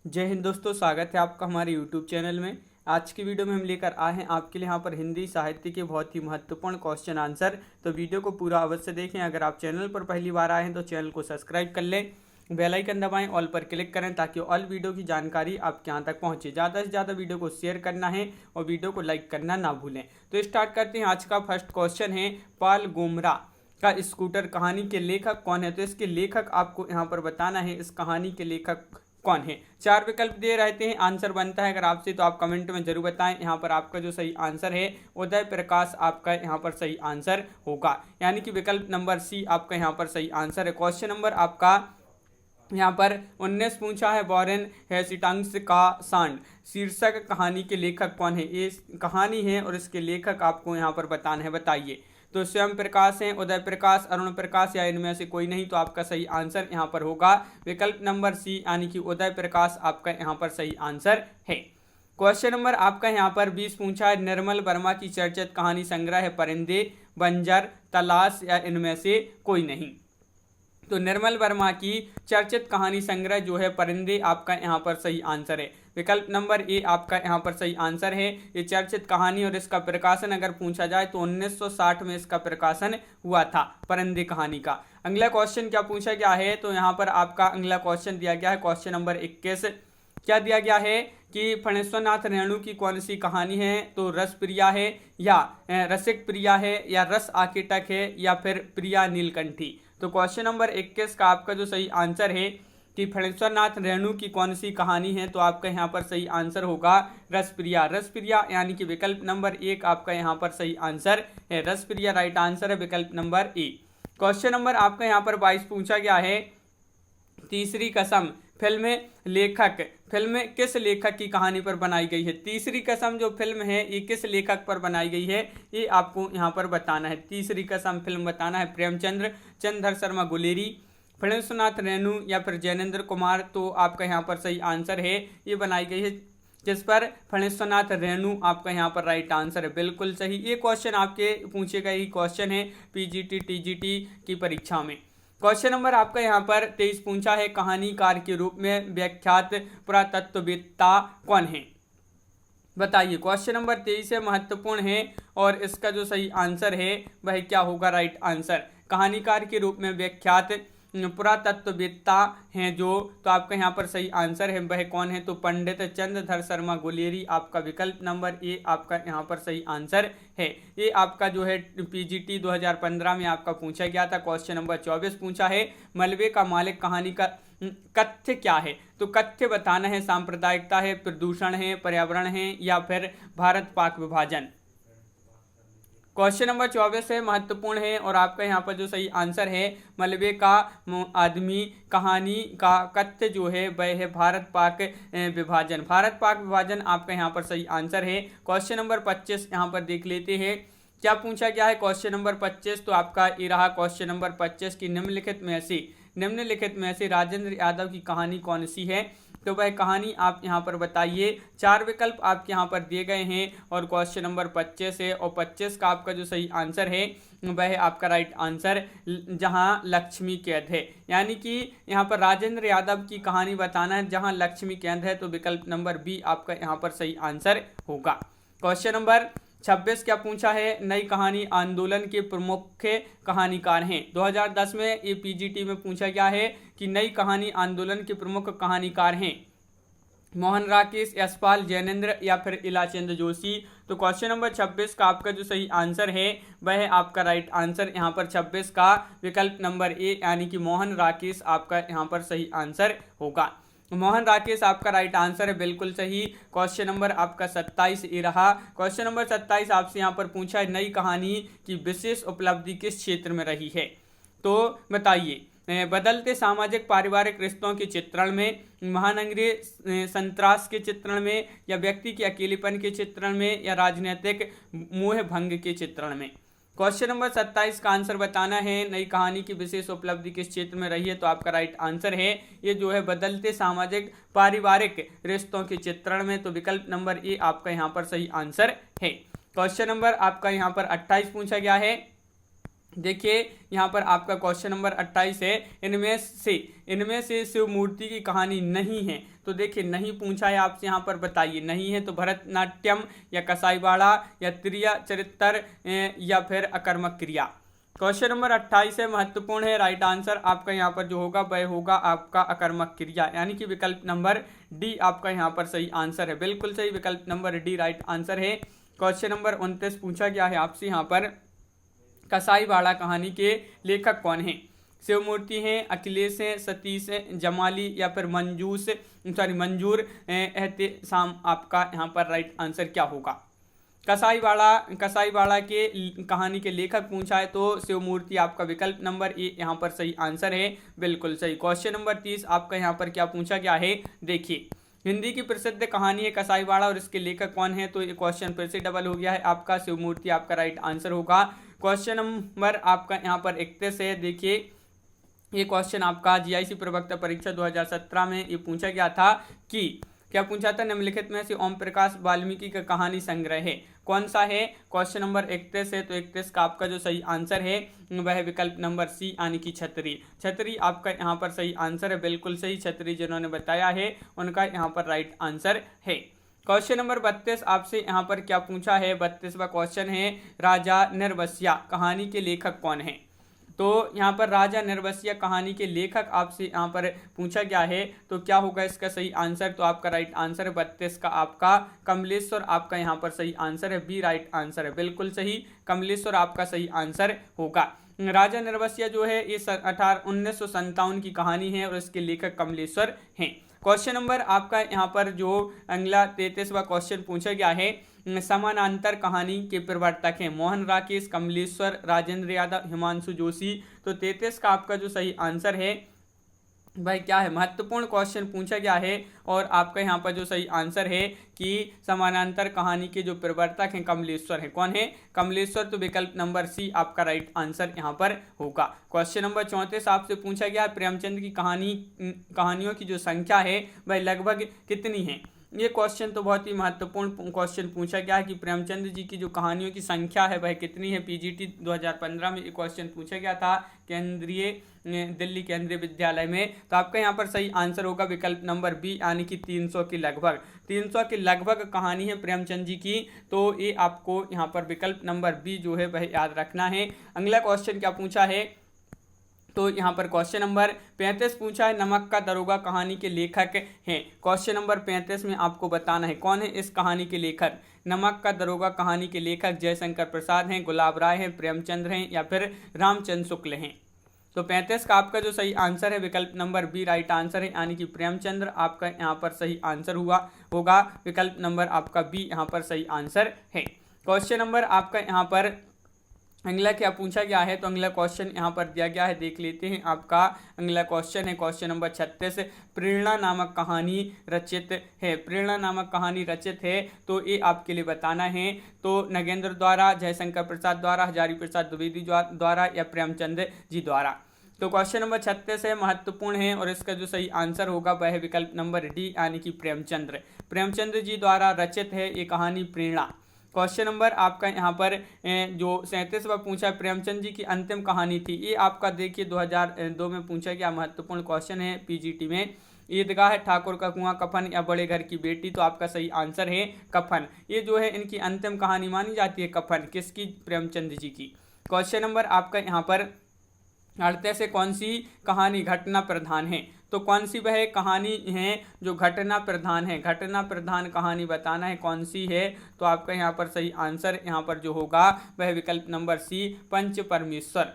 जय हिंद दोस्तों, स्वागत है आपका हमारे यूट्यूब चैनल में। आज की वीडियो में हम लेकर आए हैं आपके लिए यहाँ पर हिंदी साहित्य के बहुत ही महत्वपूर्ण क्वेश्चन आंसर। तो वीडियो को पूरा अवश्य देखें। अगर आप चैनल पर पहली बार आए हैं तो चैनल को सब्सक्राइब कर लें, बेल आइकन दबाएं, ऑल पर क्लिक करें ताकि ऑल वीडियो की जानकारी आपके यहाँ तक पहुँचे। ज़्यादा से ज़्यादा वीडियो को शेयर करना है और वीडियो को लाइक करना ना भूलें। तो स्टार्ट करते हैं। आज का फर्स्ट क्वेश्चन है, पाल गोमरा का स्कूटर कहानी के लेखक कौन है? तो इसके लेखक आपको यहाँ पर बताना है, इस कहानी के लेखक कौन है। 4 विकल्प दे रहते हैं, आंसर बनता है अगर आपसे तो आप कमेंट में जरूर बताएं। यहाँ पर आपका जो सही आंसर है उदय प्रकाश आपका यहाँ पर सही आंसर होगा, यानी कि विकल्प नंबर सी आपका यहाँ पर सही आंसर है। क्वेश्चन नंबर आपका यहाँ पर 19 पूछा है, वॉरेन हेस्टिंग्स का सांड शीर्षक कहानी के लेखक कौन है? ये कहानी है और इसके लेखक आपको यहाँ पर बताना है, बताइए। तो स्वयं प्रकाश हैं, उदय प्रकाश, अरुण प्रकाश, या इनमें से कोई नहीं। तो आपका सही आंसर यहाँ पर होगा विकल्प नंबर सी, यानी कि उदय प्रकाश आपका यहाँ पर सही आंसर है। क्वेश्चन नंबर आपका यहाँ पर 20 पूछा है, निर्मल वर्मा की चर्चित कहानी संग्रह है परिंदे, बंजर, तलाश, या इनमें से कोई नहीं। तो निर्मल वर्मा की चर्चित कहानी संग्रह जो है परिंदे आपका यहाँ पर सही आंसर है। विकल्प नंबर ए आपका यहाँ पर सही आंसर है। ये चर्चित कहानी और इसका प्रकाशन अगर पूछा जाए तो 1960 में इसका प्रकाशन हुआ था, परिंदे कहानी का। अगला क्वेश्चन क्या पूछा गया है? तो यहाँ पर आपका अगला क्वेश्चन दिया गया है, क्वेश्चन नंबर 21। क्या दिया गया है कि फणेश्वरनाथ रेणु की कौन सी कहानी है? तो रस प्रिया है, या रसिक प्रिया है, या रस आकेटक है, या फिर प्रिया नीलकंठी। तो क्वेश्चन नंबर 21 का आपका जो सही आंसर है कि फणेश्वरनाथ रेणु की कौन सी कहानी है, तो आपका यहाँ पर सही आंसर होगा रसप्रिया। रसप्रिया यानी कि विकल्प नंबर 1 आपका यहाँ पर सही आंसर है। रसप्रिया राइट आंसर है, विकल्प नंबर ए। क्वेश्चन नंबर आपका यहाँ पर 22 पूछा गया है, तीसरी कसम फिल्म किस लेखक की कहानी पर बनाई गई है? तीसरी कसम जो फिल्म है ये किस लेखक पर बनाई गई है, ये आपको यहाँ पर बताना है। तीसरी कसम फिल्म बताना है प्रेमचंद्र, चंद्रधर शर्मा गुलेरी, फणेश्वरनाथ रेणु, या फिर जैनेन्द्र कुमार। तो आपका यहाँ पर सही आंसर है, ये बनाई गई है जिस पर फणेश्वरनाथ रेणु आपका यहाँ पर राइट आंसर है, बिल्कुल सही। ये क्वेश्चन आपके पूछे गए क्वेश्चन है पीजीटी टीजीटी की परीक्षा में। क्वेश्चन नंबर आपका यहाँ पर 23 पूछा है, कहानीकार के रूप में व्याख्यात पुरातत्ववेत्ता कौन है? बताइए। क्वेश्चन नंबर 23 है, महत्वपूर्ण है और इसका जो सही आंसर है वह क्या होगा? Right answer. कहानीकार के रूप में व्याख्यात पुरातत्ववेत्ता हैं जो, तो आपका यहाँ पर सही आंसर है वह कौन है? तो पंडित चंद्रधर शर्मा गुलेरी आपका विकल्प नंबर ए आपका यहाँ पर सही आंसर है। ये आपका जो है पीजीटी 2015 में आपका पूछा गया था। क्वेश्चन नंबर 24 पूछा है, मलबे का मालिक कहानी का कथ्य क्या है? तो कथ्य बताना है, सांप्रदायिकता है, प्रदूषण है, पर्यावरण है, या फिर भारत पाक विभाजन। क्वेश्चन नंबर 24 है, महत्वपूर्ण है और आपका यहाँ पर जो सही आंसर है मलबे का आदमी कहानी का कथ्य जो है वह है भारत पाक विभाजन। भारत पाक विभाजन आपका यहाँ पर सही आंसर है। क्वेश्चन नंबर 25 यहाँ पर देख लेते हैं, क्या पूछा गया है? क्वेश्चन नंबर 25 तो आपका ये रहा क्वेश्चन नंबर 25 की निम्नलिखित में से राजेंद्र यादव की कहानी कौन सी है? तो वह कहानी आप यहाँ पर बताइए। 4 विकल्प आपके यहाँ पर दिए गए हैं और क्वेश्चन नंबर 25 है, और 25 का आपका जो सही आंसर है वह आपका राइट आंसर जहाँ लक्ष्मी कैद है, यानी कि यहाँ पर राजेंद्र यादव की कहानी बताना है जहाँ लक्ष्मी कैद है। तो विकल्प नंबर बी आपका यहाँ पर सही आंसर होगा। क्वेश्चन नंबर 26 क्या पूछा है, नई कहानी आंदोलन के प्रमुख कहानीकार हैं। 2010 में ये पीजीटी में पूछा गया है कि नई कहानी आंदोलन के प्रमुख कहानीकार हैं मोहन राकेश, यशपाल, जैनेन्द्र, या फिर इलाचंद जोशी। तो क्वेश्चन नंबर 26 का आपका जो सही आंसर है वह आपका राइट आंसर यहाँ पर 26 का विकल्प नंबर ए, यानी कि मोहन राकेश आपका यहाँ पर सही आंसर होगा। मोहन राकेश आपका राइट आंसर है, बिल्कुल सही। क्वेश्चन नंबर आपका 27 ये रहा। क्वेश्चन नंबर 27 आपसे यहाँ पर पूछा है, नई कहानी की विशेष उपलब्धि किस क्षेत्र में रही है? तो बताइए। बदलते सामाजिक पारिवारिक रिश्तों के चित्रण में, महानगरीय संत्रास के चित्रण में, या व्यक्ति के अकेलेपन के चित्रण में, या राजनीतिक मोह भंग के चित्रण में। क्वेश्चन नंबर 27 का आंसर बताना है, नई कहानी की विशेष उपलब्धि किस क्षेत्र में रही है? तो आपका राइट आंसर है ये जो है बदलते सामाजिक पारिवारिक रिश्तों के चित्रण में। तो विकल्प नंबर ए आपका यहाँ पर सही आंसर है। क्वेश्चन नंबर आपका यहाँ पर 28 पूछा गया है, देखिए यहाँ पर आपका क्वेश्चन नंबर 28 है, इनमें से शिव मूर्ति की कहानी नहीं है। तो देखिए नहीं पूछा है आपसे, यहाँ पर बताइए नहीं है तो भरतनाट्यम या कसाईवाड़ा या त्रिया चरित्र या फिर अकर्मक क्रिया। क्वेश्चन नंबर 28 है, महत्वपूर्ण है। राइट आंसर आपका यहाँ पर जो होगा वह होगा आपका अकर्मक क्रिया, यानी कि विकल्प नंबर डी आपका यहाँ पर सही आंसर है। बिल्कुल सही, विकल्प नंबर डी राइट आंसर है। क्वेश्चन नंबर 29 पूछा गया है आपसे यहाँ पर, कसाईवाड़ा कहानी के लेखक कौन हैं? शिवमूर्ति हैं, अखिलेश हैं, सतीश हैं, जमाली या फिर मंजूर एहतेशाम। आपका यहाँ पर राइट आंसर क्या होगा? कसाईवाड़ा के कहानी के लेखक पूछा है तो शिवमूर्ति आपका विकल्प नंबर ए यहाँ पर सही आंसर है। बिल्कुल सही। क्वेश्चन नंबर 30 आपका यहाँ पर क्या पूछा गया है? देखिए हिंदी की प्रसिद्ध कहानी है कसाईवाड़ा और इसके लेखक कौन है? तो ये क्वेश्चन फिर से डबल हो गया है, आपका शिवमूर्ति आपका राइट आंसर होगा। क्वेश्चन नंबर आपका यहाँ पर 31 है। देखिए ये क्वेश्चन आपका जीआईसी प्रवक्ता परीक्षा 2017 में ये पूछा गया था कि क्या पूछा था? निम्नलिखित में से ओम प्रकाश वाल्मीकि का कहानी संग्रह है कौन सा है? क्वेश्चन नंबर 31 है, तो 31 का आपका जो सही आंसर है वह विकल्प नंबर सी यानी कि छतरी आपका यहाँ पर सही आंसर है। बिल्कुल सही, छतरी जिन्होंने बताया है उनका यहाँ पर राइट आंसर है। क्वेश्चन नंबर 32 आपसे यहाँ पर क्या पूछा है? 32वां क्वेश्चन है, राजा निर्वस्या कहानी के लेखक कौन है? तो यहाँ पर राजा निर्वस्या कहानी के लेखक आपसे यहाँ पर पूछा गया है, तो क्या होगा इसका सही आंसर? तो आपका राइट आंसर है 32 का आपका कमलेश्वर आपका यहाँ पर सही आंसर है, बी राइट आंसर है। बिल्कुल सही, कमलेश्वर आपका सही आंसर होगा। राजा निर्वस्या जो है ये 1957 की कहानी है और इसके लेखक कमलेश्वर हैं। क्वेश्चन नंबर आपका यहाँ पर जो अगला 33वां क्वेश्चन पूछा गया है, समानांतर कहानी के प्रवर्तक हैं मोहन राकेश, कमलेश्वर, राजेंद्र यादव, हिमांशु जोशी। तो 33 का आपका जो सही आंसर है भाई क्या है? महत्वपूर्ण क्वेश्चन पूछा गया है और आपका यहाँ पर जो सही आंसर है कि समानांतर कहानी के जो प्रवर्तक हैं कमलेश्वर हैं। कौन है? कमलेश्वर। तो विकल्प नंबर सी आपका राइट आंसर यहाँ पर होगा। क्वेश्चन नंबर 34 आपसे पूछा गया प्रेमचंद की कहानियों की जो संख्या है वह लगभग कितनी है? ये क्वेश्चन तो बहुत ही महत्वपूर्ण क्वेश्चन पूछा गया है कि प्रेमचंद जी की जो कहानियों की संख्या है वह कितनी है। पीजीटी 2015 में ये क्वेश्चन पूछा गया था दिल्ली केंद्रीय विद्यालय में। तो आपका यहाँ पर सही आंसर होगा विकल्प नंबर बी यानी कि 300 के लगभग कहानी है प्रेमचंद जी की। तो ये आपको यहाँ पर विकल्प नंबर बी जो है वह याद रखना है। अगला क्वेश्चन क्या पूछा है? तो यहाँ पर क्वेश्चन नंबर 35 पूछा है, नमक का दरोगा कहानी के लेखक हैं। क्वेश्चन नंबर 35 में आपको बताना है कौन है इस कहानी के लेखक। नमक का दरोगा कहानी के लेखक जयशंकर प्रसाद हैं, गुलाब राय हैं, प्रेमचंद्र हैं या फिर रामचंद्र शुक्ल हैं। तो 35 का आपका जो सही आंसर है विकल्प नंबर बी राइट आंसर है, यानी कि प्रेमचंद्र आपका यहाँ पर सही आंसर होगा। विकल्प नंबर आपका बी यहाँ पर सही आंसर है। क्वेश्चन नंबर आपका यहाँ पर अगला क्या पूछा गया है? तो अगला क्वेश्चन यहाँ पर दिया गया है, देख लेते हैं। आपका अगला क्वेश्चन है क्वेश्चन नंबर 36, प्रेरणा नामक कहानी रचित है। तो ये आपके लिए बताना है। तो नगेंद्र द्वारा, जयशंकर प्रसाद द्वारा, हजारी प्रसाद द्विवेदी द्वारा या प्रेमचंद जी द्वारा। तो क्वेश्चन नंबर 36 है, महत्वपूर्ण है और इसका जो सही आंसर होगा वह है विकल्प नंबर डी यानी कि प्रेमचंद्र जी द्वारा रचित है ये कहानी प्रेरणा। क्वेश्चन नंबर आपका यहाँ पर जो 37वां पूछा प्रेमचंद जी की अंतिम कहानी थी, ये आपका देखिए 2002 में पूछा गया महत्वपूर्ण क्वेश्चन है पीजीटी में। ईदगाह, ठाकुर का कुआं, कफन या बड़े घर की बेटी। तो आपका सही आंसर है कफन। ये जो है इनकी अंतिम कहानी मानी जाती है कफन। किसकी? प्रेमचंद जी की। क्वेश्चन नंबर आपका यहाँ पर 38 से कौन सी कहानी घटना प्रधान है? तो कौन सी वह कहानी है जो घटना प्रधान है? घटना प्रधान कहानी बताना है कौन सी है। तो आपका यहाँ पर सही आंसर यहाँ पर जो होगा वह विकल्प नंबर सी पंच परमेश्वर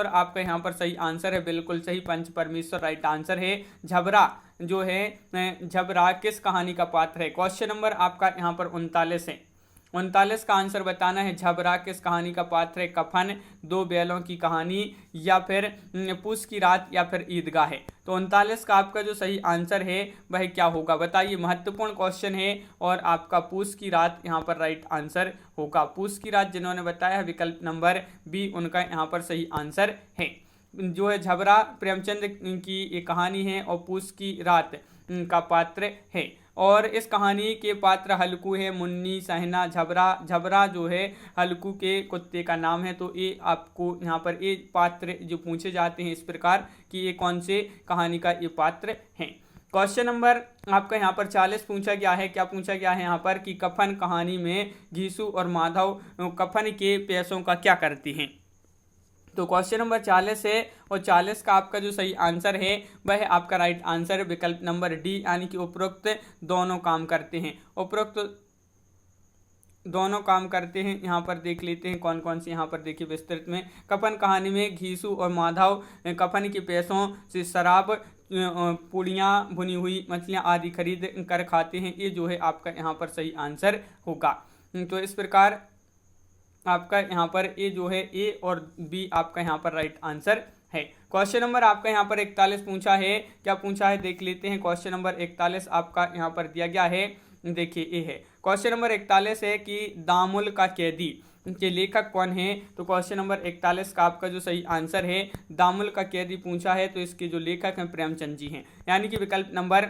आपका यहाँ पर सही आंसर है। बिल्कुल सही, पंच परमेश्वर राइट आंसर है। झबरा जो है झबरा किस कहानी का पात्र है? क्वेश्चन नंबर आपका यहाँ पर 39 है। 39 का आंसर बताना है। झबरा किस कहानी का पात्र है? कफन, दो बैलों की कहानी या फिर पूस की रात या फिर ईदगाह है। तो 39 का आपका जो सही आंसर है वह क्या होगा बताइए। महत्वपूर्ण क्वेश्चन है और आपका पूस की रात यहाँ पर राइट आंसर होगा। पूस की रात जिन्होंने बताया है विकल्प नंबर बी उनका यहाँ पर सही आंसर है। जो है झबरा प्रेमचंद की ये कहानी है और पूस की रात का पात्र है। और इस कहानी के पात्र हल्कू है, मुन्नी, सहना, झबरा। झबरा जो है हल्कू के कुत्ते का नाम है। तो ये आपको यहाँ पर ये पात्र जो पूछे जाते हैं इस प्रकार कि ये कौन से कहानी का ये पात्र हैं। क्वेश्चन नंबर आपका यहाँ पर 40 पूछा गया है। क्या पूछा गया है यहाँ पर कि कफन कहानी में घीसू और माधव कफन के पैसों का क्या करते हैं। तो क्वेश्चन नंबर 40 है और 40 का आपका जो सही आंसर है वह आपका राइट आंसर है विकल्प नंबर डी, यानी कि उपरोक्त दोनों काम करते हैं। उपरोक्त दोनों काम करते हैं। यहाँ पर देख लेते हैं कौन कौन से, यहाँ पर देखिए विस्तृत में। कफन कहानी में घीसू और माधव कफन के पैसों से शराब, पूड़ियाँ, भुनी हुई मछलियाँ आदि खरीद कर खाते हैं। ये जो है आपका यहाँ पर सही आंसर होगा। तो इस प्रकार आपका यहाँ पर ए जो है ए और बी आपका यहाँ पर राइट आंसर है। क्वेश्चन नंबर आपका यहाँ पर 41 पूछा है। क्या पूछा है देख लेते हैं। क्वेश्चन नंबर 41 आपका यहाँ पर दिया गया है, देखिए ए है। क्वेश्चन नंबर 41 है कि दामुल का कैदी के लेखक कौन है। तो क्वेश्चन नंबर 41 का आपका जो सही आंसर है दामुल का कैदी पूछा है, तो इसके जो लेखक हैं प्रेमचंद जी हैं, यानी कि विकल्प नंबर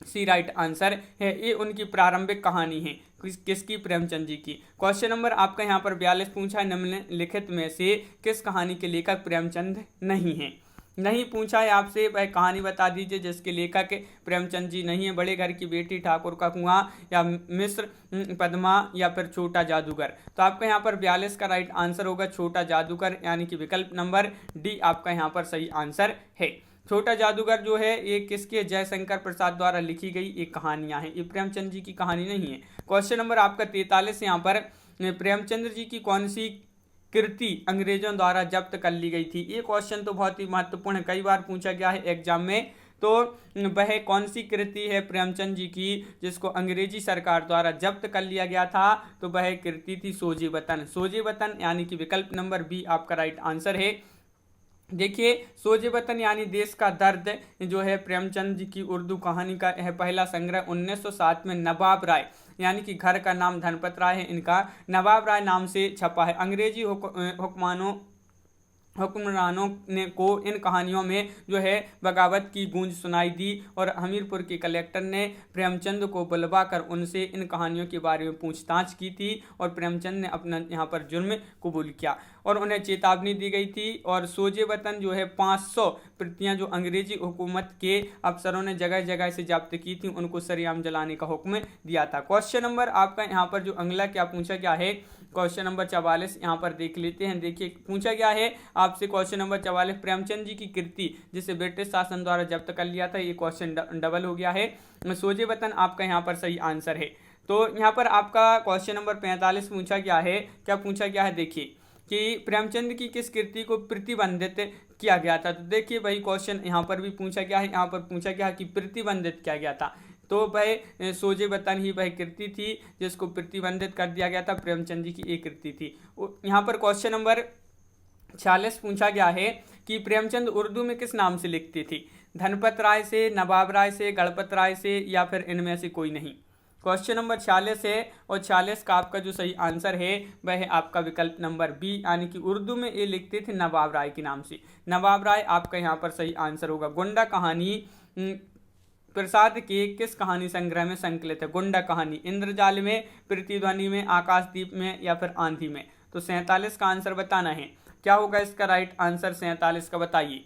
सी राइट आंसर है। ये उनकी प्रारंभिक कहानी है, किसकी, प्रेमचंद जी की। क्वेश्चन नंबर आपका यहाँ पर 42 पूछा है, निम्नलिखित में से किस कहानी के लेखक प्रेमचंद नहीं है। नहीं पूछा है आपसे, वह कहानी बता दीजिए जिसके लेखक प्रेमचंद जी नहीं है। बड़े घर की बेटी, ठाकुर का कुआं, या मिस्र, पद्मा, या फिर छोटा जादूगर। तो आपका यहाँ पर 42 का राइट आंसर होगा छोटा जादूगर, यानी कि विकल्प नंबर डी आपका यहाँ पर सही आंसर है। छोटा जादूगर जो है ये किसके, जयशंकर प्रसाद द्वारा लिखी गई एक कहानियां हैं, ये प्रेमचंद जी की कहानी नहीं है। क्वेश्चन नंबर आपका 43 यहाँ पर प्रेमचंद जी की कौन सी कृति अंग्रेजों द्वारा जब्त कर ली गई थी। ये क्वेश्चन तो बहुत ही महत्वपूर्ण है, कई बार पूछा गया है एग्जाम में। तो वह कौन सी कृति है प्रेमचंद जी की जिसको अंग्रेजी सरकार द्वारा जब्त कर लिया गया था। तो वह कृति थी सोजे वतन। सोजे वतन यानी कि विकल्प नंबर बी आपका राइट आंसर है। देखिए सोजे वतन यानी देश का दर्द जो है प्रेमचंद जी की उर्दू कहानी का यह पहला संग्रह 1907 में नवाब राय, यानी कि घर का नाम धनपत राय है इनका, नवाब राय नाम से छपा है। अंग्रेजी हुक्मरानों ने को इन कहानियों में जो है बगावत की गूंज सुनाई दी और हमीरपुर के कलेक्टर ने प्रेमचंद को बुलवा कर उनसे इन कहानियों के बारे में पूछताछ की थी और प्रेमचंद ने अपना यहाँ पर जुर्म कबूल किया और उन्हें चेतावनी दी गई थी। और सोजे वतन जो है 500 प्रतियां जो अंग्रेजी हुकूमत के अफसरों ने जगह जगह से जब्त की थी उनको सरेआम जलाने का हुक्म दिया था। क्वेश्चन नंबर आपका यहाँ पर जो अगला क्या पूछा गया है, क्वेश्चन नंबर 44 यहाँ पर देख लेते हैं। देखिए पूछा गया है आपसे क्वेश्चन नंबर 44, प्रेमचंद जी की कृति जिसे ब्रिटिश शासन द्वारा जब्त कर लिया था, ये क्वेश्चन डबल हो गया है। सोजे वतन आपका यहाँ पर सही आंसर है। तो यहाँ पर आपका क्वेश्चन नंबर 45 पूछा गया है। क्या पूछा गया है देखिए कि प्रेमचंद की किस कृति को प्रतिबंधित किया गया था। तो देखिए वही क्वेश्चन यहाँ पर भी पूछा गया है। यहाँ पर पूछा गया है कि प्रतिबंधित किया गया था, तो वह सोजे वतन ही वह कृति थी जिसको प्रतिबंधित कर दिया गया था। प्रेमचंद जी की एक कृति थी। यहाँ पर क्वेश्चन नंबर 46 पूछा गया है कि प्रेमचंद उर्दू में किस नाम से लिखती थी, धनपत राय से, नवाब राय से, गणपत राय से, या फिर इनमें से कोई नहीं। क्वेश्चन नंबर 46 है और 46 का आपका जो सही आंसर है वह है आपका विकल्प नंबर बी, यानी कि उर्दू में ये लिखते थे नवाब राय के नाम से। नवाब राय आपका यहाँ पर सही आंसर होगा। गुंडा कहानी प्रसाद के किस कहानी संग्रह में संकलित है। गुंडा कहानी इंद्रजाल में, प्रतिध्वनि में, आकाशदीप में, या फिर आंधी में। तो 47 का आंसर बताना है। क्या होगा इसका राइट आंसर 47 का, बताइए।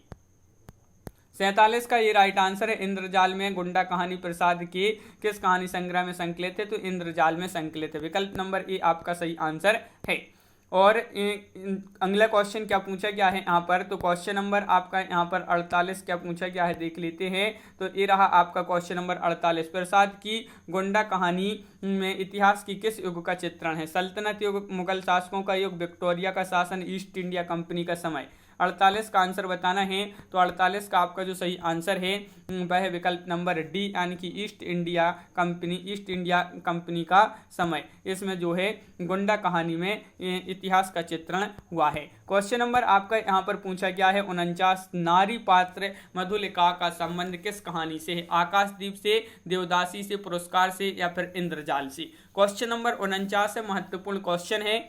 47 का ये राइट आंसर है। इंद्रजाल में गुंडा कहानी प्रसाद के किस कहानी संग्रह में संकलित है, तो इंद्रजाल में संकलित है। विकल्प नंबर ए आपका सही आंसर है। और अगला क्वेश्चन क्या पूछा गया है यहाँ पर, तो क्वेश्चन नंबर आपका यहाँ पर 48 क्या पूछा गया है देख लेते हैं। तो ये रहा आपका क्वेश्चन नंबर 48। प्रसाद की गुंडा कहानी में इतिहास की किस युग का चित्रण है। सल्तनत युग, मुगल शासकों का युग, विक्टोरिया का शासन, ईस्ट इंडिया कंपनी का समय। 48 का आंसर बताना है। तो 48 का आपका जो सही आंसर है वह है विकल्प नंबर डी, यानी कि ईस्ट इंडिया कंपनी का समय। इसमें जो है गुंडा कहानी में इतिहास का चित्रण हुआ है। क्वेश्चन नंबर आपका यहाँ पर पूछा गया है 49, नारी पात्र मधुलिका का संबंध किस कहानी से है। आकाशदीप से, देवदासी से, पुरस्कार से, या फिर इंद्रजाल से। क्वेश्चन नंबर 49 महत्वपूर्ण क्वेश्चन है।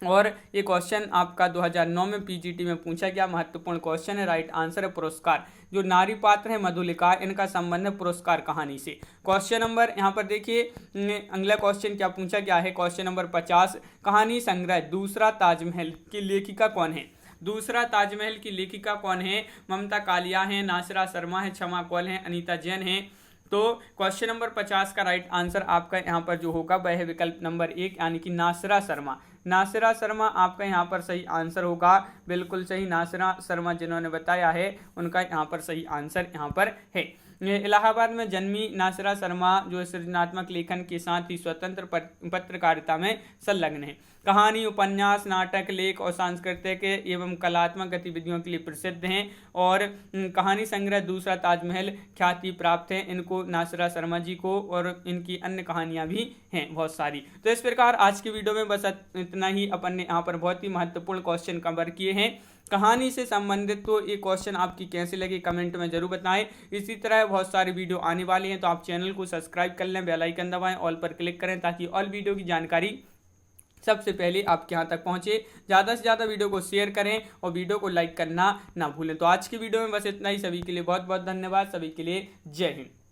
और ये क्वेश्चन आपका 2009 में पीजीटी में पूछा गया, महत्वपूर्ण क्वेश्चन है। राइट आंसर है पुरस्कार। जो नारी पात्र है मधुलिका, इनका संबंध है पुरस्कार कहानी से। क्वेश्चन नंबर यहाँ पर देखिए, अगला क्वेश्चन क्या पूछा गया है, क्वेश्चन नंबर 50, कहानी संग्रह दूसरा ताजमहल की लेखिका कौन है। दूसरा ताजमहल की लेखिका कौन है। ममता कालिया है, नासिरा शर्मा है, क्षमा कौल है, अनीता जैन है। तो क्वेश्चन नंबर 50 का राइट आंसर आपका यहाँ पर जो होगा वह है विकल्प नंबर 1 यानी कि नासिरा शर्मा। नासिरा शर्मा आपका यहाँ पर सही आंसर होगा, बिल्कुल सही। नासिरा शर्मा जिन्होंने बताया है उनका यहाँ पर सही आंसर यहाँ पर है। इलाहाबाद में जन्मी नासिरा शर्मा जो सृजनात्मक लेखन के साथ ही स्वतंत्र पत्रकारिता में संलग्न है। कहानी, उपन्यास, नाटक, लेख और सांस्कृतिक एवं कलात्मक गतिविधियों के लिए प्रसिद्ध हैं और कहानी संग्रह दूसरा ताजमहल ख्याति प्राप्त है इनको, नासिरा शर्मा जी को, और इनकी अन्य कहानियां भी हैं बहुत सारी। तो इस प्रकार आज की वीडियो में बस इतना ही। अपन ने यहाँ पर बहुत ही महत्वपूर्ण क्वेश्चन कवर किए हैं कहानी से संबंधित। तो ये क्वेश्चन आपकी कैसे लगे कमेंट में जरूर बताएं। इसी तरह बहुत सारी वीडियो आने वाली हैं, तो आप चैनल को सब्सक्राइब कर लें, बेल आइकन दबाएं, ऑल पर क्लिक करें ताकि ऑल वीडियो की जानकारी सबसे पहले आपके यहाँ तक पहुँचे। ज़्यादा से ज़्यादा वीडियो को शेयर करें और वीडियो को लाइक करना ना भूलें। तो आज की वीडियो में बस इतना ही। सभी के लिए बहुत बहुत धन्यवाद। सभी के लिए जय हिंद।